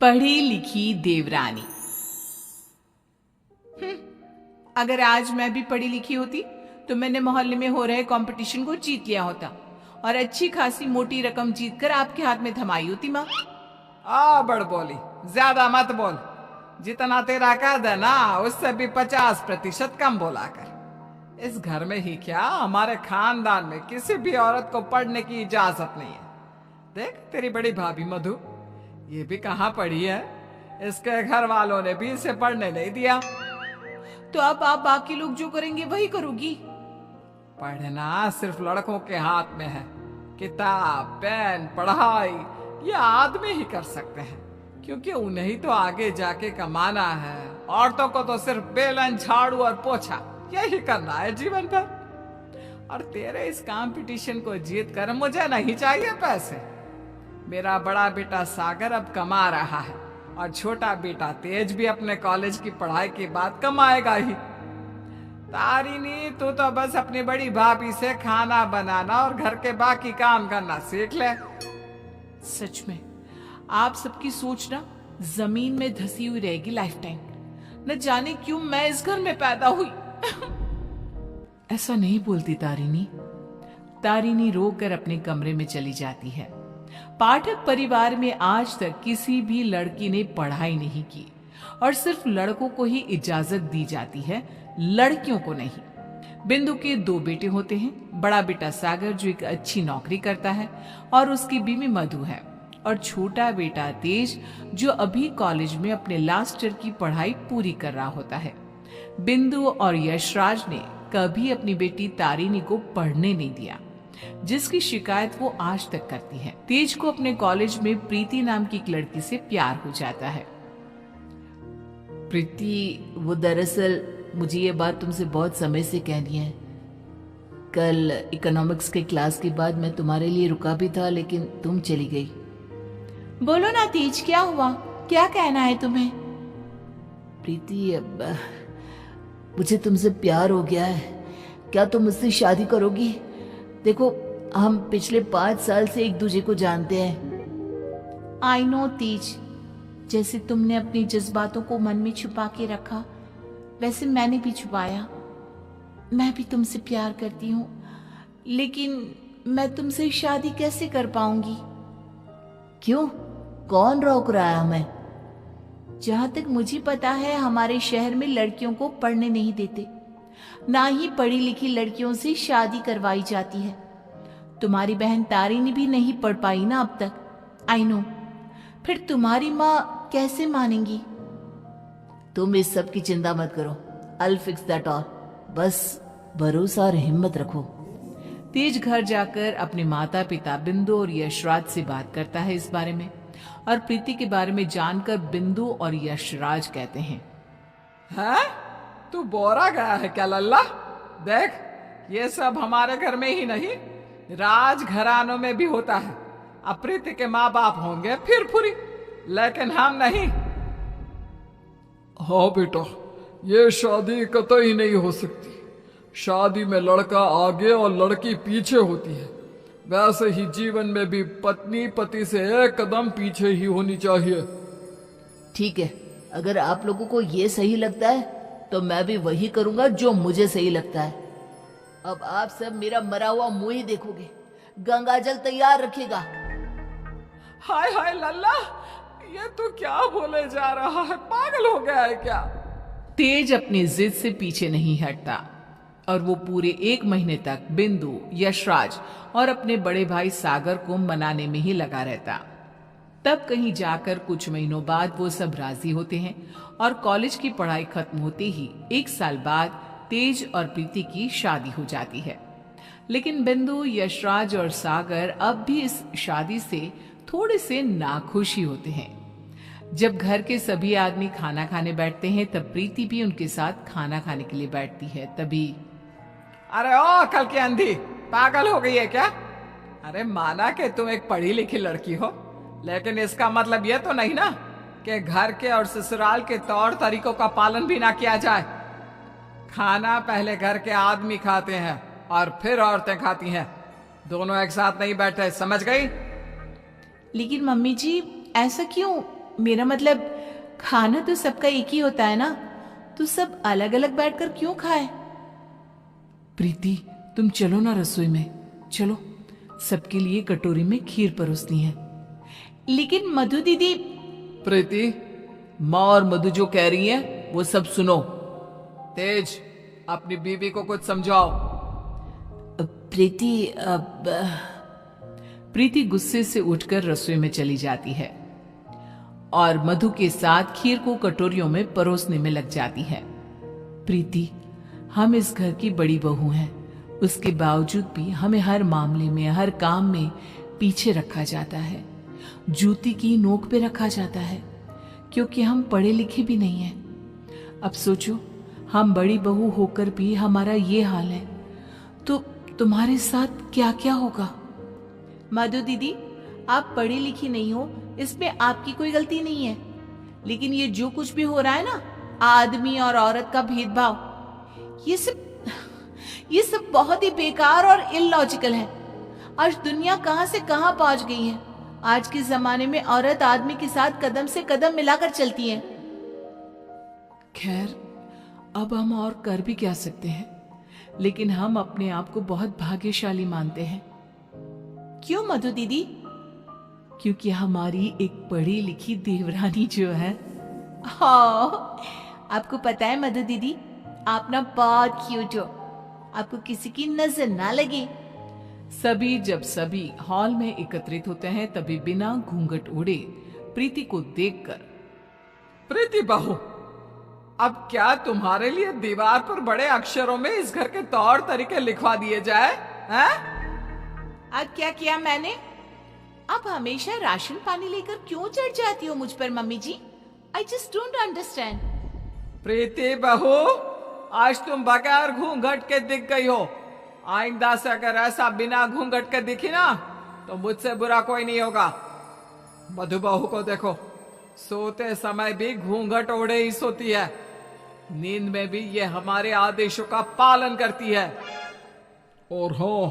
पढ़ी लिखी देवरानी। अगर आज मैं भी पढ़ी लिखी होती तो मैंने मोहल्ले में हो रहे कंपटीशन को जीत लिया होता और अच्छी खासी मोटी रकम जीतकर आपके हाथ में थमाई होती माँ। बड़ बोली, ज्यादा मत बोल। जितना तेरा कद है ना उससे भी 50% कम बोला कर। इस घर में ही क्या, हमारे खानदान में किसी भी औरत को पढ़ने की इजाजत नहीं है। देख तेरी बड़ी भाभी मधु, ये भी कहाँ पढ़ी है, इसके घर वालों ने भी इसे पढ़ने नहीं दिया। तो अब आप बाकी लोग जो करेंगे वही करोगी। पढ़ना सिर्फ लड़कों के हाथ में है। किताब, पेन, पढ़ाई ये आदमी ही कर सकते हैं, क्योंकि उन्हें ही तो आगे जाके कमाना है। औरतों को तो सिर्फ बेलन, झाड़ू और पोछा यही करना है जीवन भर। और तेरे इस कंपटीशन को जीत कर मुझे नहीं चाहिए पैसे। मेरा बड़ा बेटा सागर अब कमा रहा है और छोटा बेटा तेज भी अपने कॉलेज की पढ़ाई के बाद कमाएगा ही। तारिणी, तू तो बस अपनी बड़ी भाभी से खाना बनाना और घर के बाकी काम करना सीख ले। सच में आप सबकी सोच ना जमीन में धसी हुई रहेगी लाइफ टाइम। न जाने क्यों मैं इस घर में पैदा हुई। ऐसा नहीं बोलती तारिणी। तारिणी रोकर अपने कमरे में चली जाती है। पाठक परिवार में आज तक किसी भी लड़की ने पढ़ाई नहीं की और सिर्फ लड़कों को ही इजाजत दी जाती है, लड़कियों को नहीं। बिंदु के 2 बेटे होते हैं। बड़ा बेटा सागर जो एक अच्छी नौकरी करता है और उसकी बीवी मधु है, और छोटा बेटा तेज जो अभी कॉलेज में अपने लास्ट ईयर की पढ़ाई पूरी कर रहा होता है। बिंदु और यशराज ने कभी अपनी बेटी तारिणी को पढ़ने नहीं दिया, जिसकी शिकायत वो आज तक करती है। तेज को अपने कॉलेज में प्रीति नाम की एक लड़की से प्यार हो जाता है। प्रीति, वो दरअसल मुझे ये बात तुमसे बहुत समय से कहनी है। कल इकोनॉमिक्स के क्लास के बाद मैं तुम्हारे लिए रुका भी था, लेकिन तुम चली गई। बोलो ना तेज, क्या हुआ, क्या कहना है तुम्हें? प्रीति, अब मुझे तुमसे प्यार हो गया है। क्या तुम मुझसे शादी करोगी? देखो, हम पिछले 5 साल से एक दूसरे को जानते हैं। आई नो तेज, जैसे तुमने अपनी जज्बातों को मन में छुपा के रखा, वैसे मैंने भी छुपाया। मैं भी तुमसे प्यार करती हूँ, लेकिन मैं तुमसे शादी कैसे कर पाऊंगी? क्यों? कौन रोक रहा है हमें? जहां तक मुझे पता है, हमारे शहर में लड़कियों को पढ़ने नहीं देते, ना ही पढ़ी लिखी लड़कियों से शादी करवाई जाती है। तुम्हारी बहन तारिणी भी नहीं पढ़ पाई ना अब तक। आई नो, फिर तुम्हारी माँ कैसे मानेंगी? तुम इस सब की चिंता मत करो। I'll fix that all। बस भरोसा और हिम्मत रखो। तेज घर जाकर अपने माता पिता बिंदु और यशराज से बात करता है इस बारे में, और प्रीति के बारे में जानकर बिंदु और यशराज कहते हैं, तू बोरा गया है क्या लल्ला? देख, ये सब हमारे घर में ही नहीं, राज घरानों में भी होता है। अब प्रीति के माँ बाप होंगे फिर पूरी, लेकिन हम नहीं। हाँ बेटा, ये शादी कतई नहीं हो सकती। शादी में लड़का आगे और लड़की पीछे होती है। वैसे ही जीवन में भी पत्नी पति से एक कदम पीछे ही होनी चाहिए। ठीक है, अगर आप लोगों को ये सही लगता है तो मैं भी वही करूंगा जो मुझे सही लगता है। अब आप सब मेरा मरा हुआ मुंह ही देखोगे। गंगाजल तैयार रखिएगा। हाय हाय लल्ला, ये तू क्या बोले जा रहा है? पागल हो गया है क्या? तेज अपनी जिद से पीछे नहीं हटता और वो पूरे 1 महीने तक बिंदु, यशराज और अपने बड़े भाई सागर को मनाने में ही लगा रहता। तब कहीं जाकर कुछ महीनों बाद वो सब राजी होते हैं और कॉलेज की पढ़ाई खत्म होते ही 1 साल बाद तेज और प्रीति की शादी हो जाती है। लेकिन बिंदु, यशराज और सागर अब भी इस शादी से थोड़े से नाखुश ही होते हैं। जब घर के सभी आदमी खाना खाने बैठते हैं तब प्रीति भी उनके साथ खाना खाने के लिए बैठती है। तभी, अरे ओ कल की अंधी, पागल हो गई है क्या? अरे माना कि तुम एक पढ़ी लिखी लड़की हो, लेकिन इसका मतलब ये तो नहीं ना कि घर के और ससुराल के तौर तरीकों का पालन भी ना किया जाए। खाना पहले घर के आदमी खाते हैं और फिर औरतें खाती हैं, दोनों एक साथ नहीं बैठे, समझ गई? लेकिन मम्मी जी, ऐसा क्यों? मेरा मतलब खाना तो सबका एक ही होता है ना, तो सब अलग अलग बैठकर क्यों खाए? प्रीति, तुम चलो ना रसोई में, चलो, सबके लिए कटोरी में खीर परोसनी है। लेकिन मधु दीदी। प्रीति, माँ और मधु जो कह रही है वो सब सुनो। तेज, अपनी बीवी को कुछ समझाओ। प्रीति, अब प्रीति गुस्से से उठकर रसोई में चली जाती है और मधु के साथ खीर को कटोरियों में परोसने में लग जाती है। प्रीति, हम इस घर की बड़ी बहू हैं, उसके बावजूद भी हमें हर मामले में, हर काम में पीछे रखा जाता है, जूती की नोक पे रखा जाता है, क्योंकि हम पढ़े लिखे भी नहीं हैं। अब सोचो, हम बड़ी बहू होकर भी हमारा ये हाल है, तो तुम्हारे साथ क्या क्या होगा? मधु दीदी, आप पढ़ी लिखी नहीं हो, इसमें आपकी कोई गलती नहीं है, लेकिन ये जो कुछ भी हो रहा है ना, आदमी और औरत का भेदभाव, ये सब बहुत ही बेकार और इलॉजिकल है। आज दुनिया कहां से कहां पहुंच गई है। आज के जमाने में औरत आदमी के साथ कदम से कदम मिलाकर चलती है। खैर, अब हम और कर भी क्या सकते हैं, लेकिन हम अपने आप को बहुत भाग्यशाली मानते हैं। क्यों मधु दीदी? क्योंकि हमारी एक पढ़ी लिखी देवरानी जो है। हाँ, आपको पता है मधु दीदी, आप ना बहुत क्यूट हो, आपको किसी की नजर ना लगे। जब सभी हॉल में एकत्रित होते हैं, तभी बिना घूंघट उड़े प्रीति को देखकर, प्रीति बहू, अब क्या तुम्हारे लिए दीवार पर बड़े अक्षरों में इस घर के तौर तरीके लिखवा दिए जाए हैं? आज क्या किया मैंने? आप हमेशा राशन पानी लेकर क्यों चढ़ जाती हो मुझ पर mummy ji? I just don't understand. Preeti बहू, आज तुम बगैर घूंघट के दिख गई हो। आइंदा से अगर ऐसा बिना घूंघट के दिखी ना, तो मुझसे बुरा कोई नहीं होगा। मधु बहू को देखो, सोते समय भी घूंघट ओढ़े ही सोती है, नींद में भी ये हमारे आदेशों का पालन करती है। और हाँ,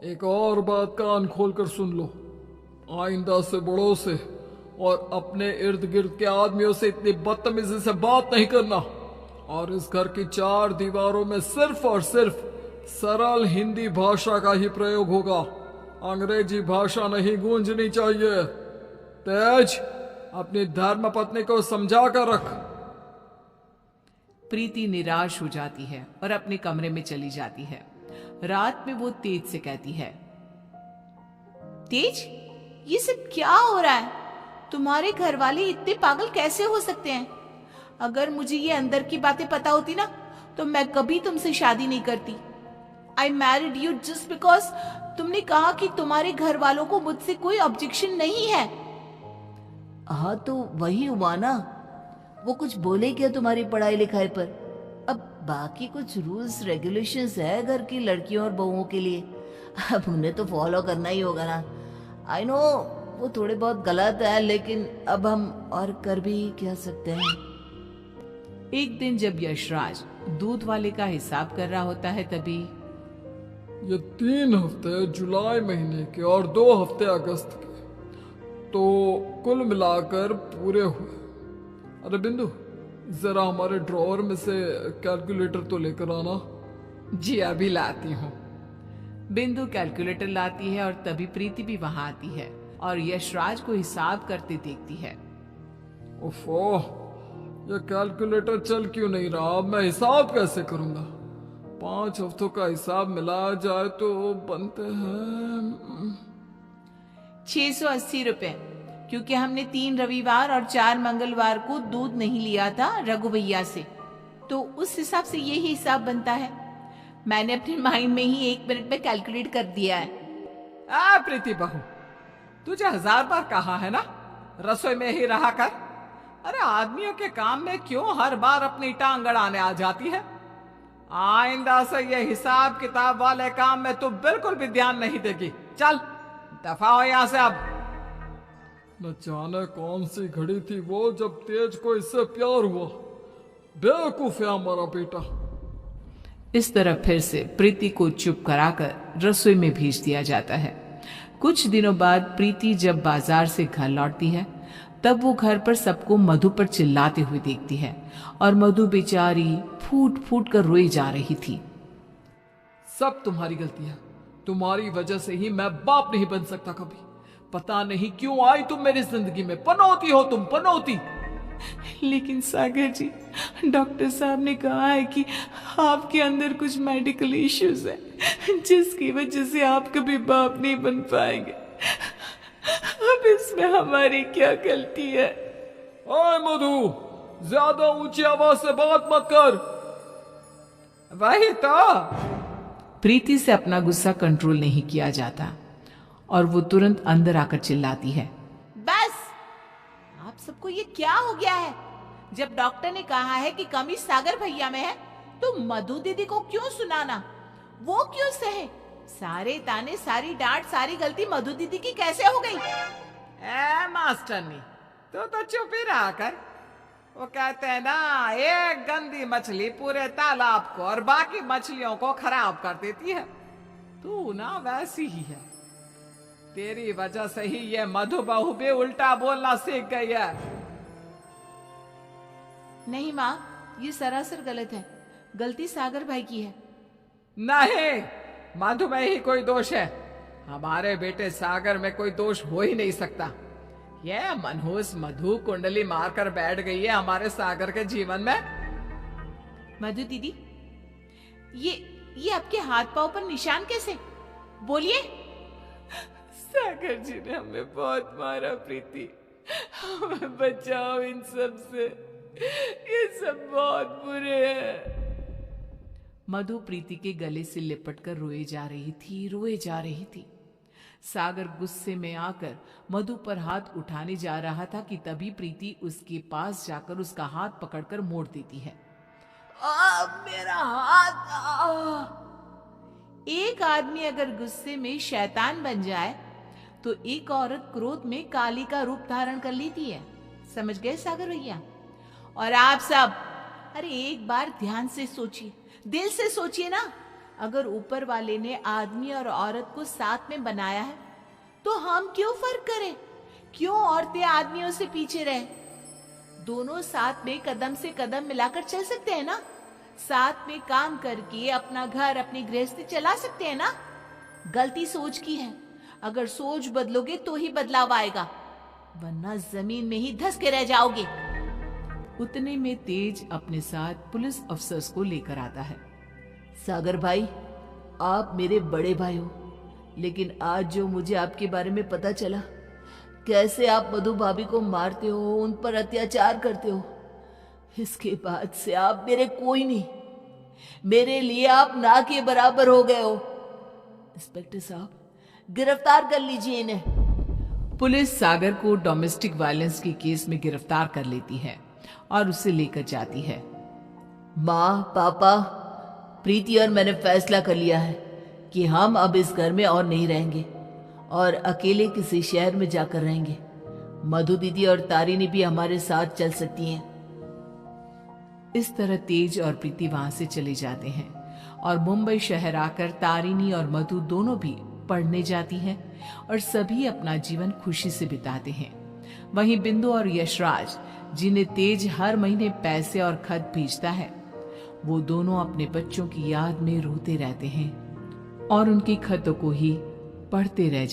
एक और बात कान खोलकर सुन लो, आइंदा से बड़ों से और अपने इर्द गिर्द के आदमियों से इतनी बदतमीजी से बात नहीं करना, और इस घर की 4 दीवारों में सिर्फ और सिर्फ सरल हिंदी भाषा का ही प्रयोग होगा, अंग्रेजी भाषा नहीं गूंजनी चाहिए। तेज, अपनी धर्म पत्नी को समझा कर रख। प्रीति निराश हो जाती है और अपने कमरे में चली जाती है। रात में वो तेज से कहती है, तेज, ये सब क्या हो रहा है? तुम्हारे घर वाले इतने पागल कैसे हो सकते हैं? अगर मुझे ये अंदर की बातें पता होती ना, तो मैं कभी तुमसे शादी नहीं करती। I married you just because तुमने कहा कि तुम्हारे घर वालों को मुझसे कोई ऑब्जेक्शन नहीं है। हाँ, तो वही हुआ ना, वो कुछ बोले क्या तुम्हारी पढ़ाई लिखाई पर? अब बाकी कुछ रूल्स रेगुलेशंस है घर की लड़कियों और बहुओं के लिए, अब उन्हें तो फॉलो करना ही होगा ना। आई नो वो थोड़े बहुत गलत है, लेकिन अब हम और कर भी क्या सकते हैं। एक दिन जब यशराज दूध वाले का हिसाब कर रहा होता है, तभी ये 3 हफ्ते जुलाई महीने के और 2 हफ्ते अगस्त के, तो कुल मिलाकर पूरे हुए। अरे बिंदु, जरा हमारे ड्रॉअर में से कैलकुलेटर तो लेकर आना। जी अभी लाती हूँ। बिंदु कैलकुलेटर लाती है और तभी प्रीति भी वहां आती है और यशराज को हिसाब करते देखती है। ओफो, ये कैलकुलेटर चल क्यों नहीं रहा? अब मैं हिसाब कैसे करूंगा? 5 हफ्तों का हिसाब मिलाया जाए तो बनते हैं 680 रुपए, क्योंकि हमने 3 रविवार और 4 मंगलवार को दूध नहीं लिया था रघु भैया से, तो उस हिसाब से यही हिसाब बनता है। मैंने अपने माइंड में ही 1 मिनट में कैलकुलेट कर दिया है। प्रीति बहू, तुझे 1000 बार कहा है ना, रसोई में ही रहा कर। अरे आदमियों के काम में क्यों हर बार अपनी टांग अड़ाने आ जाती है? आइंदा से ये हिसाब किताब वाले काम में तू बिल्कुल भी ध्यान नहीं देगी। चल दफा हो यहां से अब। न जाने कौन सी घड़ी थी वो जब तेज को इससे प्यार हुआ। बेवकूफ है हमारा बेटा। इस तरह फिर से प्रीति को चुप कराकर रसोई में भेज दिया जाता है। कुछ दिनों बाद प्रीति जब बाजार से घर लौटती है, तब वो घर पर सबको मधु पर चिल्लाते हुए देखती है और मधु बेचारी फूट फूट कर रोई जा रही थी। सब तुम्हारी गलती है, तुम्हारी वजह से ही मैं बाप नहीं बन सकता कभी। पता नहीं क्यों आई तुम मेरी जिंदगी में, पनौती हो तुम, पनौती। लेकिन सागर जी, डॉक्टर साहब ने कहा है कि आपके अंदर कुछ मेडिकल इश्यूज है, जिसकी वजह से आप कभी बाप नहीं बन पाएंगे। अब इसमें हमारी क्या गलती है? ओए मधु, ज्यादा ऊंची आवाज से बात मत कर। वही तो। प्रीति से अपना गुस्सा कंट्रोल नहीं किया जाता और वो तुरंत अंदर आकर चिल्लाती है, बस आप सबको ये क्या हो गया है? जब डॉक्टर ने कहा है कि कमी सागर भैया में है, तो मधु दीदी को क्यों सुनाना? वो क्यों सहे? सारे ताने, सारी डांट, सारी गलती मधु दीदी की कैसे हो गई? ए मास्टरनी, तो चुप ही रहा कर। वो कहते हैं ना, एक गंदी मछली पूरे तालाब को और बाकी मछलियों को खराब कर देती है। तू ना वैसी ही है। तेरी वजह से ही ये मधु बहू भी उल्टा बोलना सीख गई है। नहीं माँ, ये सरासर गलत है। गलती सागर भाई की है। नहीं, मधु में ही कोई दोष है। हमारे बेटे सागर में कोई दोष हो ही नहीं सकता। यह मनहूस मधु कुंडली मारकर बैठ गई है हमारे सागर के जीवन में। मधु दीदी, ये आपके हाथ पांव पर निशान कैसे? बोलिए। सागर जी ने हमें बहुत मारा प्रीति, हमें बचाओ इन सब से, ये सब बहुत बुरे हैं। मधु प्रीति के गले से लिपटकर रोए जा रही थी। सागर गुस्से में आकर मधु पर हाथ उठाने जा रहा था कि तभी प्रीति उसके पास जाकर उसका हाथ पकड़कर मोड़ देती है। मेरा हाथ! एक आदमी अगर गुस्से में शैतान बन जाए तो एक औरत क्रोध में काली का रूप धारण कर लेती है। समझ गए सागर भैया? और आप सब, अरे एक बार ध्यान से सोचिए, दिल से सोचिए ना। अगर ऊपर वाले ने आदमी और औरत को साथ में बनाया है, तो हम क्यों फर्क करें? क्यों औरतें आदमियों से पीछे रहे? दोनों साथ में कदम से कदम मिलाकर चल सकते हैं ना। साथ में काम करके अपना घर, अपनी गृहस्थी चला सकते हैं ना। गलती सोच की है। अगर सोच बदलोगे तो ही बदलाव आएगा, वरना जमीन में ही धंस के रह जाओगे। उतने में तेज अपने साथ पुलिस अफसर्स को लेकर आता है। सागर भाई, आप मेरे बड़े भाई हो, लेकिन आज जो मुझे आपके बारे में पता चला, कैसे आप मधु भाभी को मारते हो, उन पर अत्याचार करते हो, इसके बाद से आप मेरे कोई नहीं। मेरे लिए आप ना के बराबर हो गए हो। इंस्पेक्टर साहब, गिरफ्तार कर लीजिए इन्हें। पुलिस सागर को डोमेस्टिक वायलेंस के केस में गिरफ्तार कर लेती है और उसे लेकर जाती है। माँ, पापा, प्रीति और मैंने फैसला कर लिया है कि हम अब इस घर में और नहीं रहेंगे और अकेले किसी शहर में जाकर रहेंगे। मधु दीदी और तारिनी भी हमारे साथ चल सकती हैं। इस तरह तेज और प्रीति वहां से चले जाते हैं और मुंबई शहर आकर तारिनी और मधु दोनों भी पढ़ने जाती हैं और सभी अपना जीवन खुशी से बिताते हैं। वहीं बिंदु और यशराज, जिन्हें तेज हर महीने पैसे और खत भेजता है, वो दोनों अपने बच्चों की याद में रोते रहते हैं और उनकी खतों को ही पढ़ते रह जाते हैं।